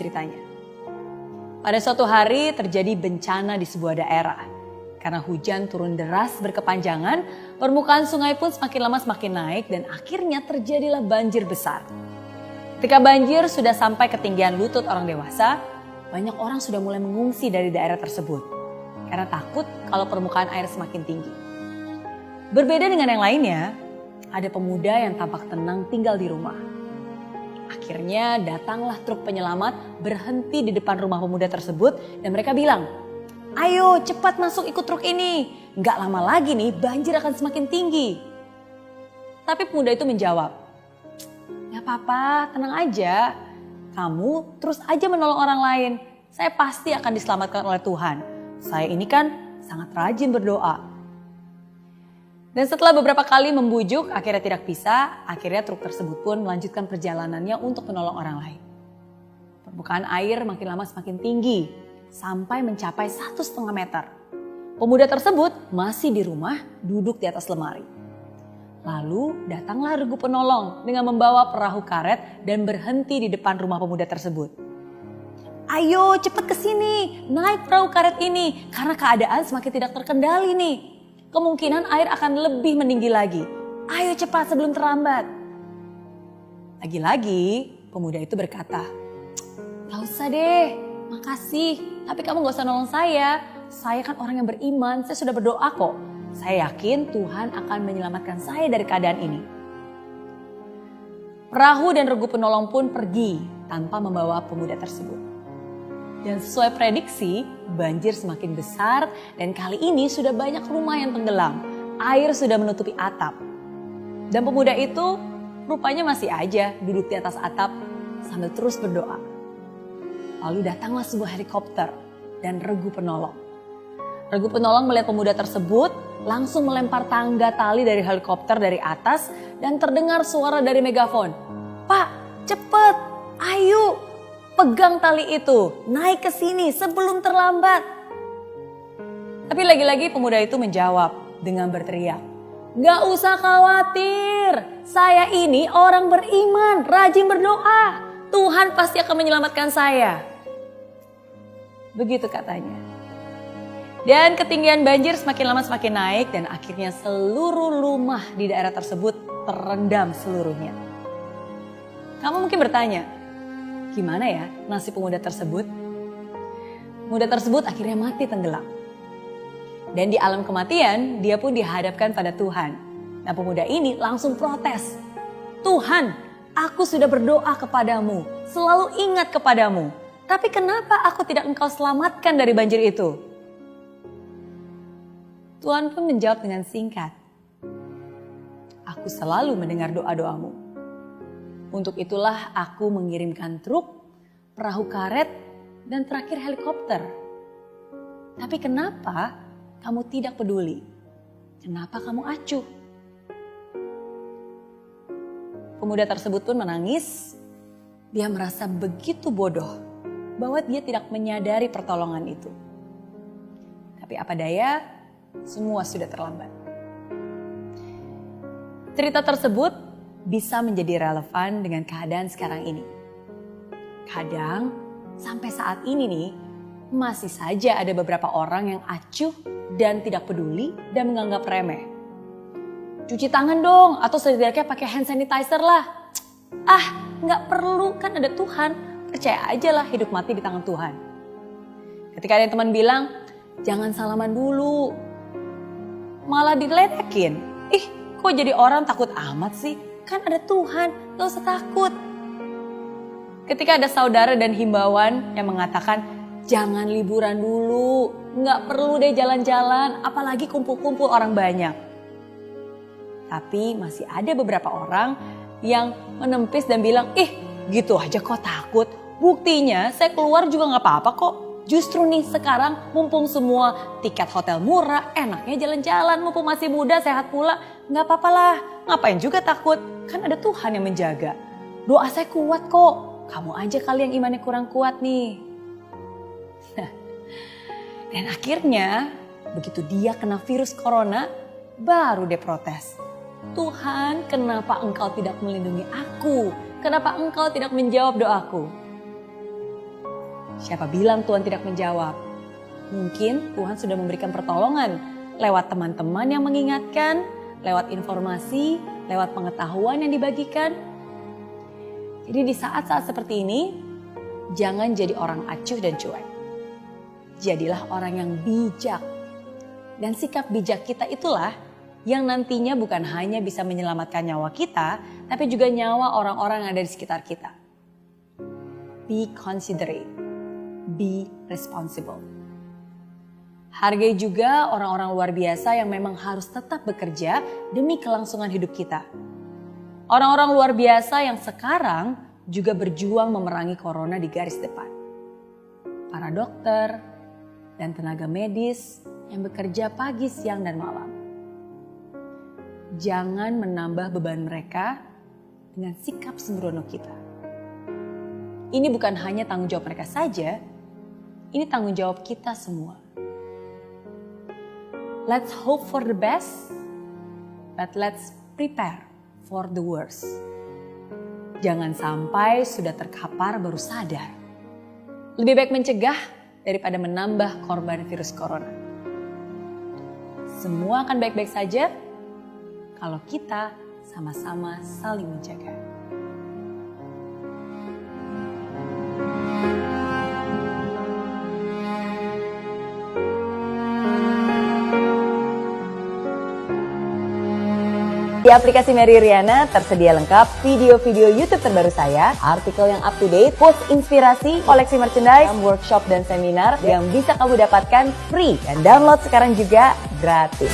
ceritanya. Pada suatu hari terjadi bencana di sebuah daerah. Karena hujan turun deras berkepanjangan, permukaan sungai pun semakin lama semakin naik dan akhirnya terjadilah banjir besar. Ketika banjir sudah sampai ketinggian lutut orang dewasa, banyak orang sudah mulai mengungsi dari daerah tersebut. Karena takut kalau permukaan air semakin tinggi. Berbeda dengan yang lainnya, ada pemuda yang tampak tenang tinggal di rumah. Akhirnya datanglah truk penyelamat berhenti di depan rumah pemuda tersebut dan mereka bilang, "Ayo cepat masuk ikut truk ini, nggak lama lagi nih banjir akan semakin tinggi." Tapi pemuda itu menjawab, "Gak apa-apa, tenang aja. Kamu terus aja menolong orang lain. Saya pasti akan diselamatkan oleh Tuhan. Saya ini kan sangat rajin berdoa." Dan setelah beberapa kali membujuk, akhirnya tidak bisa, akhirnya truk tersebut pun melanjutkan perjalanannya untuk menolong orang lain. Permukaan air makin lama semakin tinggi, sampai mencapai 1,5 meter. Pemuda tersebut masih di rumah, duduk di atas lemari. Lalu datanglah regu penolong dengan membawa perahu karet dan berhenti di depan rumah pemuda tersebut. "Ayo cepat ke sini, naik perahu karet ini, karena keadaan semakin tidak terkendali nih. Kemungkinan air akan lebih meninggi lagi. Ayo cepat sebelum terlambat." Lagi-lagi pemuda itu berkata, "Gak usah deh, makasih. Tapi kamu gak usah nolong saya. Saya kan orang yang beriman, saya sudah berdoa kok. Saya yakin Tuhan akan menyelamatkan saya dari keadaan ini." Perahu dan regu penolong pun pergi tanpa membawa pemuda tersebut. Dan sesuai prediksi, banjir semakin besar dan kali ini sudah banyak rumah yang tenggelam. Air sudah menutupi atap. Dan pemuda itu rupanya masih aja duduk di atas atap sambil terus berdoa. Lalu datanglah sebuah helikopter dan regu penolong. Regu penolong melihat pemuda tersebut, langsung melempar tangga tali dari helikopter dari atas dan terdengar suara dari megafon. "Pak, cepet, ayo, pegang tali itu, naik ke sini sebelum terlambat." Tapi lagi-lagi pemuda itu menjawab dengan berteriak, "Gak usah khawatir, saya ini orang beriman, rajin berdoa. Tuhan pasti akan menyelamatkan saya." Begitu katanya. Dan ketinggian banjir semakin lama semakin naik dan akhirnya seluruh rumah di daerah tersebut terendam seluruhnya. Kamu mungkin bertanya, gimana ya nasib pemuda tersebut? Pemuda tersebut akhirnya mati tenggelam. Dan di alam kematian dia pun dihadapkan pada Tuhan. Nah, pemuda ini langsung protes. "Tuhan, aku sudah berdoa kepadamu, selalu ingat kepadamu. Tapi kenapa aku tidak Engkau selamatkan dari banjir itu?" Tuhan pun menjawab dengan singkat, "Aku selalu mendengar doa-doamu. Untuk itulah aku mengirimkan truk, perahu karet, dan terakhir helikopter. Tapi kenapa kamu tidak peduli? Kenapa kamu acuh?" Pemuda tersebut pun menangis. Dia merasa begitu bodoh bahwa dia tidak menyadari pertolongan itu. Tapi apa daya, semua sudah terlambat. Cerita tersebut bisa menjadi relevan dengan keadaan sekarang ini. Kadang sampai saat ini nih, masih saja ada beberapa orang yang acuh dan tidak peduli dan menganggap remeh. "Cuci tangan dong, atau setidaknya pakai hand sanitizer lah. Nggak perlu, kan ada Tuhan. Percaya aja lah hidup mati di tangan Tuhan." Ketika ada teman bilang, "Jangan salaman dulu," malah diledekin. Kok jadi orang takut amat sih? Kan ada Tuhan, gak usah takut. Ketika ada saudara dan himbauan yang mengatakan, "Jangan liburan dulu, gak perlu deh jalan-jalan, apalagi kumpul-kumpul orang banyak." Tapi masih ada beberapa orang yang menempis dan bilang, gitu aja kok takut. Buktinya saya keluar juga gak apa-apa kok. Justru nih sekarang mumpung semua tiket hotel murah, enaknya jalan-jalan, mumpung masih muda, sehat pula. Gak apa-apa lah, ngapain juga takut, kan ada Tuhan yang menjaga. Doa saya kuat kok, kamu aja kali yang imannya kurang kuat nih. Dan akhirnya begitu dia kena virus corona, baru dia protes. "Tuhan, kenapa Engkau tidak melindungi aku? Kenapa Engkau tidak menjawab doaku?" Siapa bilang Tuhan tidak menjawab? Mungkin Tuhan sudah memberikan pertolongan lewat teman-teman yang mengingatkan, lewat informasi, lewat pengetahuan yang dibagikan. Jadi di saat-saat seperti ini, jangan jadi orang acuh dan cuek. Jadilah orang yang bijak. Dan sikap bijak kita itulah yang nantinya bukan hanya bisa menyelamatkan nyawa kita, tapi juga nyawa orang-orang yang ada di sekitar kita. Be considerate, be responsible. Hargai juga orang-orang luar biasa yang memang harus tetap bekerja demi kelangsungan hidup kita. Orang-orang luar biasa yang sekarang juga berjuang memerangi corona di garis depan. Para dokter dan tenaga medis yang bekerja pagi, siang, dan malam. Jangan menambah beban mereka dengan sikap sembrono kita. Ini bukan hanya tanggung jawab mereka saja, ini tanggung jawab kita semua. Let's hope for the best, but let's prepare for the worst. Jangan sampai sudah terkapar baru sadar. Lebih baik mencegah daripada menambah korban virus corona. Semua akan baik-baik saja kalau kita sama-sama saling menjaga. Di aplikasi Mary Riana tersedia lengkap video-video YouTube terbaru saya, artikel yang up to date, post inspirasi, koleksi merchandise, workshop dan seminar yang bisa kamu dapatkan free dan download sekarang juga gratis.